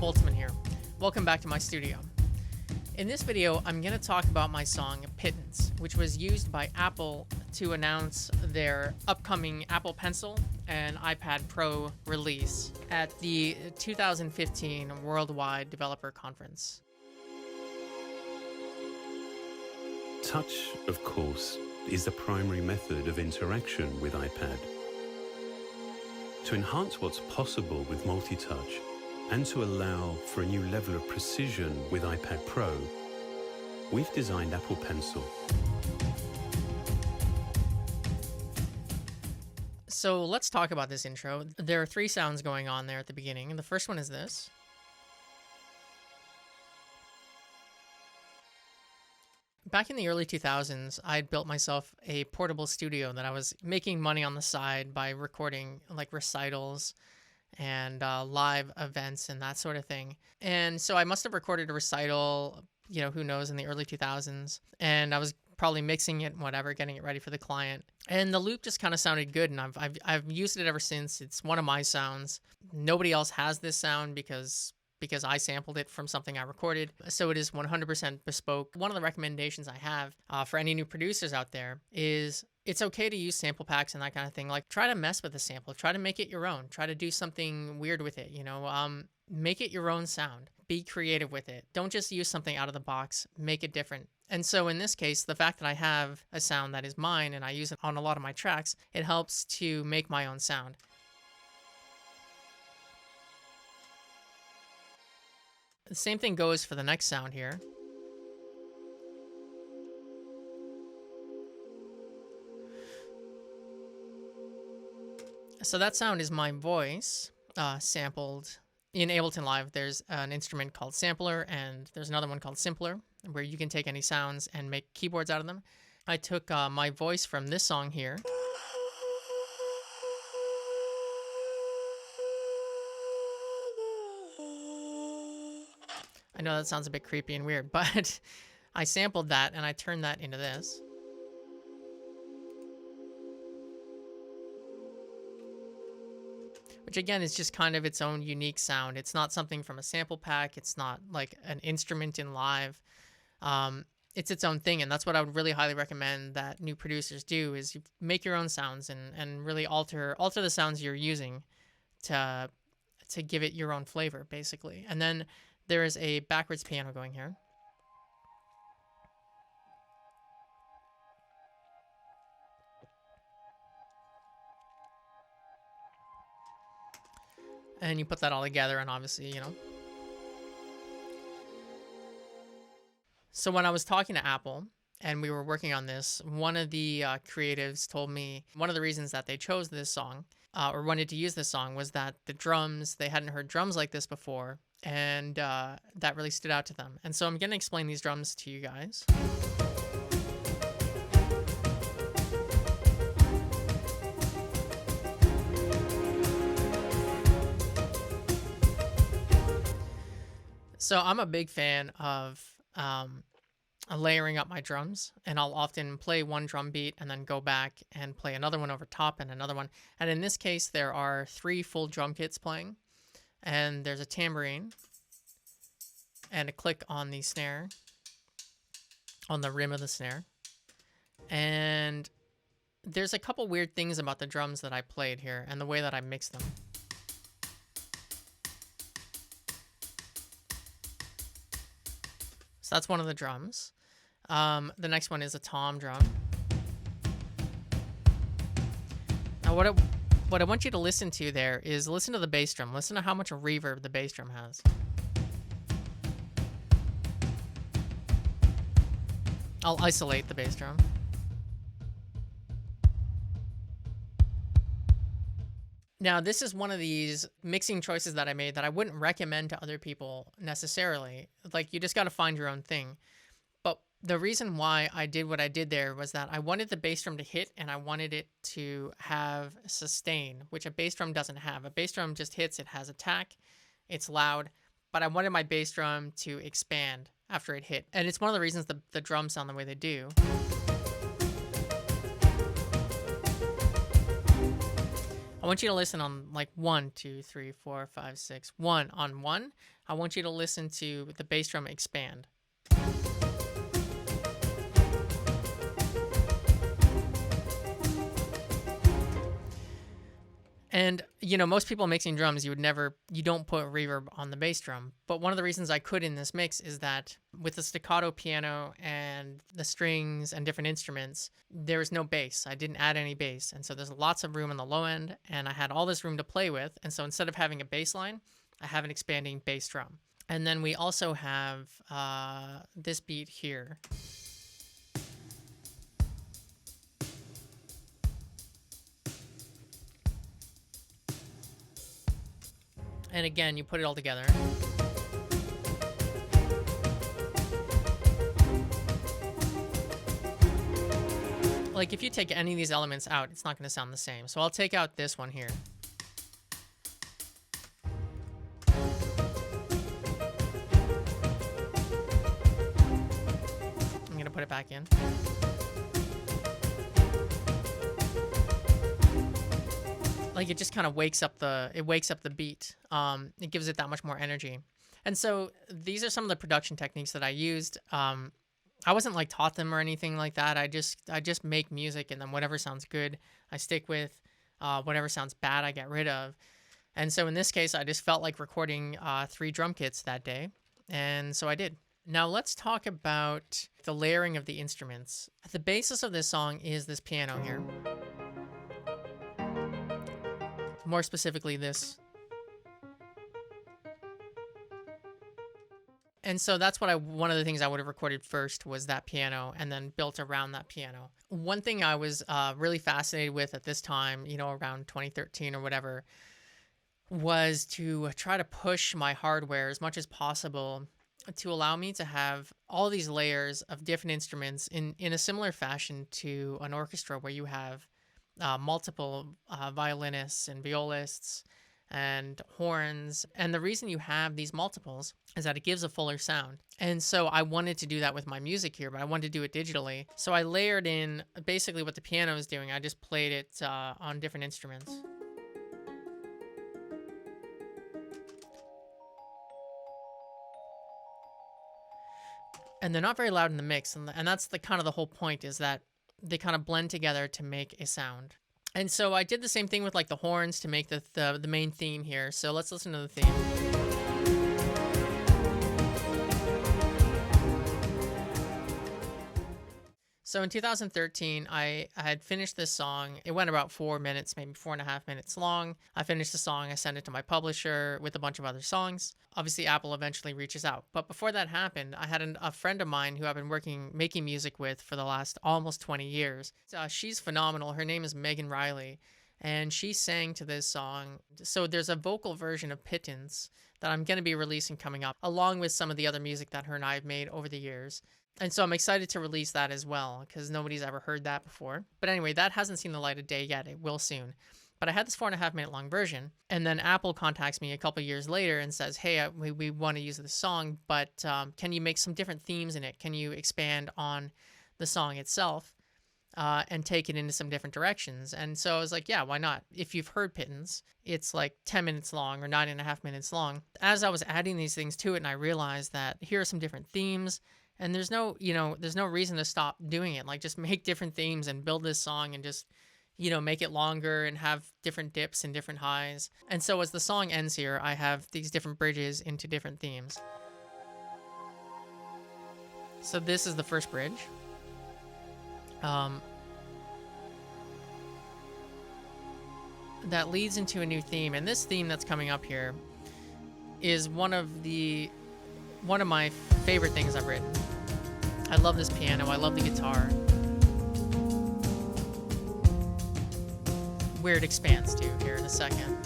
Boltzmann here. Welcome back to my studio. In this video, I'm going to talk about my song Pittance, which was used by Apple to announce their upcoming Apple Pencil and iPad Pro release at the 2015 Worldwide Developer Conference. Touch, of course, is the primary method of interaction with iPad. To enhance what's possible with multi-touch and to allow for a new level of precision with iPad Pro, we've designed Apple Pencil. So let's talk about this intro. There are three sounds going on there at the beginning, and the first one is this. Back in the early 2000s, I had built myself a portable studio that I was making money on the side by recording like recitals and live events and that sort of thing. And so I must have recorded a recital, who knows, in the early 2000s. And I was probably mixing it and whatever, getting it ready for the client. And the loop just kind of sounded good, and I've used it ever since. It's one of my sounds. Nobody else has this sound because I sampled it from something I recorded. So it is 100% bespoke. One of the recommendations I have for any new producers out there is it's okay to use sample packs and that kind of thing. Like, try to mess with the sample. Try to make it your own. Try to do something weird with it, make it your own sound. Be creative with it. Don't just use something out of the box. Make it different. And so in this case, the fact that I have a sound that is mine and I use it on a lot of my tracks, it helps to make my own sound. The same thing goes for the next sound here. So that sound is my voice sampled. In Ableton Live, there's an instrument called Sampler, and there's another one called Simpler, where you can take any sounds and make keyboards out of them. I took my voice from this song here. I know that sounds a bit creepy and weird, but I sampled that and I turned that into this. Which again is just kind of its own unique sound. It's not something from a sample pack. It's not like an instrument in live. It's its own thing, and that's what I would really highly recommend that new producers do, is you make your own sounds and really alter the sounds you're using to give it your own flavor, basically. And then there is a backwards piano going here. And you put that all together, and obviously, So when I was talking to Apple and we were working on this, one of the creatives told me one of the reasons that they chose this song or wanted to use this song was that the drums, they hadn't heard drums like this before, and that really stood out to them. And so I'm going to explain these drums to you guys. So I'm a big fan of layering up my drums, and I'll often play one drum beat and then go back and play another one over top and another one. And in this case, there are 3 full drum kits playing, and there's a tambourine and a click on the snare, on the rim of the snare. And there's a couple weird things about the drums that I played here and the way that I mixed them. So that's one of the drums. The next one is a tom drum. Now what I want you to listen to there is listen to the bass drum. Listen to how much reverb the bass drum has. I'll isolate the bass drum. Now, this is one of these mixing choices that I made that I wouldn't recommend to other people necessarily. Like, you just got to find your own thing. But the reason why I did what I did there was that I wanted the bass drum to hit, and I wanted it to have sustain, which a bass drum doesn't have. A bass drum just hits, it has attack, it's loud, but I wanted my bass drum to expand after it hit. And it's one of the reasons the drums sound the way they do. want you to listen on like 1, 2, 3, 4, 5, 6. 1 on 1. I want you to listen to the bass drum expand. And, most people mixing drums, you don't put reverb on the bass drum. But one of the reasons I could in this mix is that with the staccato piano and the strings and different instruments, there is no bass. I didn't add any bass. And so there's lots of room on the low end, and I had all this room to play with. And so instead of having a bass line, I have an expanding bass drum. And then we also have this beat here. And again, you put it all together. Like if you take any of these elements out, it's not going to sound the same. So I'll take out this one here. I'm going to put it back in. Like it just kind of wakes up the beat. It gives it that much more energy. And so these are some of the production techniques that I used. I wasn't like taught them or anything like that. I just make music, and then whatever sounds good, I stick with. Whatever sounds bad, I get rid of. And so in this case, I just felt like recording 3 drum kits that day, and so I did. Now let's talk about the layering of the instruments. The basis of this song is this piano here. More specifically, this. And so that's one of the things I would have recorded first was that piano, and then built around that piano. One thing I was really fascinated with at this time, around 2013 or whatever, was to try to push my hardware as much as possible to allow me to have all these layers of different instruments in a similar fashion to an orchestra where you have multiple violinists and violists and horns. And the reason you have these multiples is that it gives a fuller sound. And so I wanted to do that with my music here, but I wanted to do it digitally. So I layered in basically what the piano is doing. I just played it on different instruments. And they're not very loud in the mix. And that's the kind of the whole point, is that they kind of blend together to make a sound. And so I did the same thing with like the horns to make the main theme here. So let's listen to the theme. So in 2013, I had finished this song. It went about 4 minutes, maybe 4.5 minutes long. I finished the song. I sent it to my publisher with a bunch of other songs. Obviously, Apple eventually reaches out. But before that happened, I had a friend of mine who I've been making music with for the last almost 20 years. She's phenomenal. Her name is Megan Riley, and she sang to this song. So there's a vocal version of Pittance that I'm going to be releasing coming up, along with some of the other music that her and I have made over the years. And so I'm excited to release that as well, because nobody's ever heard that before. But anyway, that hasn't seen the light of day yet. It will soon. But I had this 4.5 minute long version. And then Apple contacts me a couple years later and says, hey, we want to use this song, but can you make some different themes in it? Can you expand on the song itself and take it into some different directions? And so I was like, yeah, why not? If you've heard Pittance, it's like 10 minutes long or 9.5 minutes long. As I was adding these things to it, and I realized that here are some different themes. And there's no reason to stop doing it. Like, just make different themes and build this song and just, make it longer and have different dips and different highs. And so as the song ends here, I have these different bridges into different themes. So this is the first bridge. That leads into a new theme. And this theme that's coming up here is one of my favorite things I've written. I love this piano. I love the guitar. Where it expands to here in a second.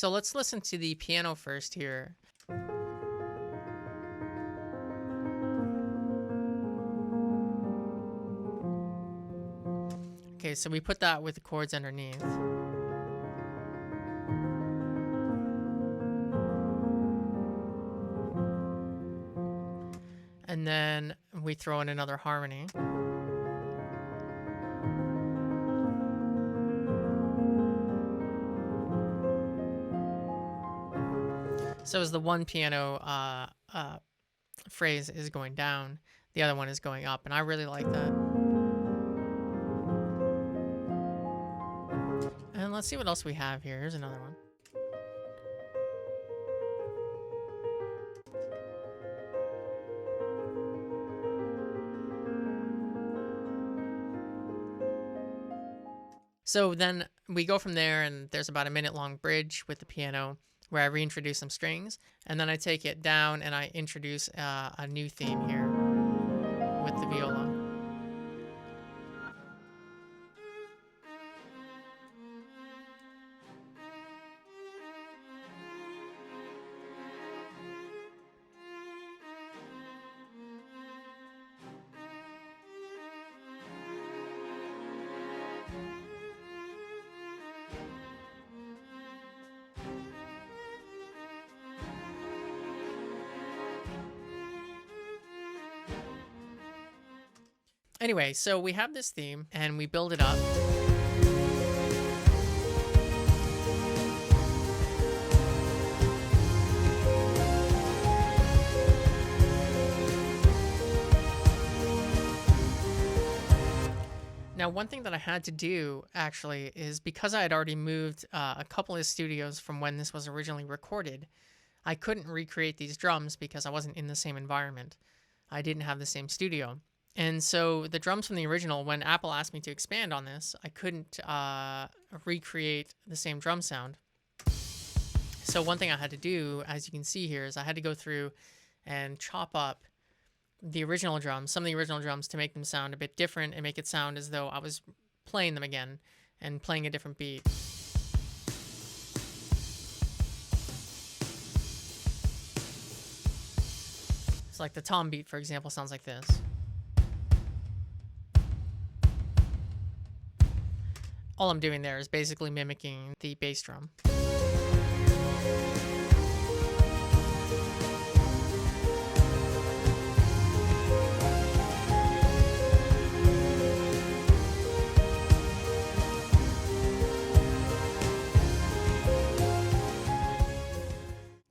So let's listen to the piano first here. Okay, so we put that with the chords underneath. And then we throw in another harmony. So as the one piano phrase is going down, the other one is going up, and I really like that. And let's see what else we have here. Here's another one. So then we go from there, and there's about a minute-long bridge with the piano where I reintroduce some strings, and then I take it down and I introduce a new theme here with the viola. Anyway, so we have this theme and we build it up. Now, one thing that I had to do actually is because I had already moved a couple of studios from when this was originally recorded, I couldn't recreate these drums because I wasn't in the same environment. I didn't have the same studio. And so the drums from the original, when Apple asked me to expand on this, I couldn't recreate the same drum sound. So one thing I had to do, as you can see here, is I had to go through and chop up the original drums, some of the original drums, to make them sound a bit different and make it sound as though I was playing them again and playing a different beat. So like the tom beat, for example, sounds like this. All I'm doing there is basically mimicking the bass drum.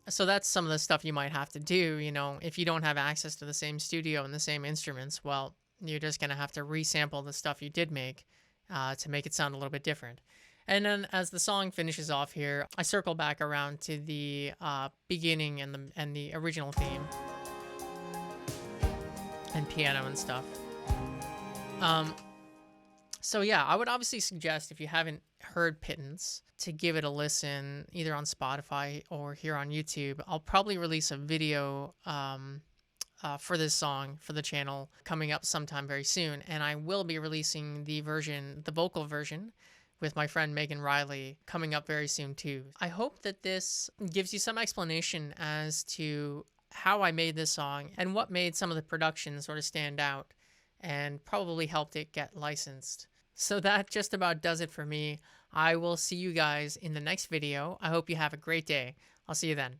So that's some of the stuff you might have to do, you know, if you don't have access to the same studio and the same instruments. Well, you're just going to have to resample the stuff you did make to make it sound a little bit different. And then as the song finishes off here, I circle back around to the beginning and the original theme and piano and stuff. So yeah, I would obviously suggest, if you haven't heard Pittance, to give it a listen either on Spotify or here on YouTube. I'll probably release a video for this song for the channel coming up sometime very soon, and I will be releasing the vocal version with my friend Megan Riley coming up very soon too. I hope that this gives you some explanation as to how I made this song and what made some of the production sort of stand out and probably helped it get licensed. So that just about does it for me. I will see you guys in the next video. I hope you have a great day. I'll see you then.